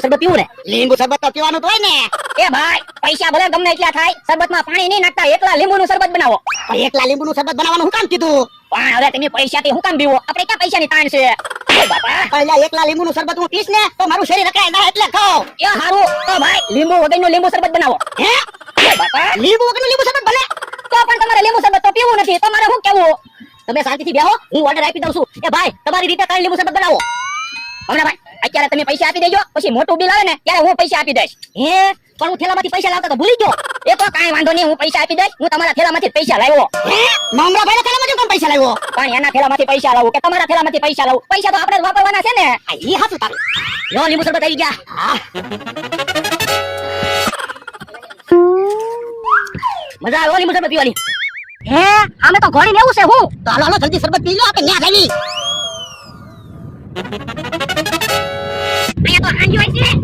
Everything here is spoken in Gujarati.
શરબત પીવું ને? લીંબુ શરબત તો પીવાનું જ હોય ને. એ ભાઈ પૈસા ભલે ગમે એટલા થાય, શરબતમાં પાણી નહીં નાખતા, એકલા લીંબુનું શરબત બનાવો. પણ એકલા લીંબુનું શરબત બનાવવાનું હું કામ કીધું? પણ હવે તમે પૈસાથી હું કામ પીવો? આપણે ક્યાં પૈસાની તાણ છે? એ બાપા પહેલા એકલા લીંબુનું શરબત હું પીશ ને તો મારું શરીર રખાય જાય એટલે ખાઓ. એ હારું તો ભાઈ લીંબુ વગરનું લીંબુ શરબત બનાવો. હે? એ બાપા લીંબુ વગરનું લીંબુ શરબત બને? તો પણ તમારે લીંબુ શરબત તો પીવું નથી, તમારે શું કેવું? તમે શાંતિથી બેહો, હું ઓર્ડર આપી દઉં છું. એ ભાઈ તમારી રીતે કાલે લીંબુ શરબત બનાવો. હમણાં ભાઈ અત્યારે તમે પૈસા આપી દેજો, પછી મોટું બિલ આવે ને ત્યારે હું પૈસા આપી દઈશ. હે? પણ હું થેલામાંથી પૈસા લાવતા તો ભૂલી ગયો. એ તો કાંઈ વાંધો નહીં, હું પૈસા આપી દઈશ. હું તમારા થેલામાંથી પૈસા લાવ્યો. હે? મમરા ભાઈના થેલામાંથી કોણ પૈસા લાવ્યો? પણ એના થેલામાંથી પૈસા લાવું કે તમારા થેલામાંથી પૈસા લાવું? પૈસા તો આપણે જ વાપરવાના છે ને. આ ઈ હાચું તારું. લો લીંબુ શરબત આવી ગયા. હા. મજા આવે લીંબુ શરબત પીવાની. હે? આમે તો ઘોડી લેવું છે હું. તો હાલો હાલો જલ્દી શરબત પી લો, આપણે ન્યા જઈએ. અહીંયા તો આંજી હોય છે.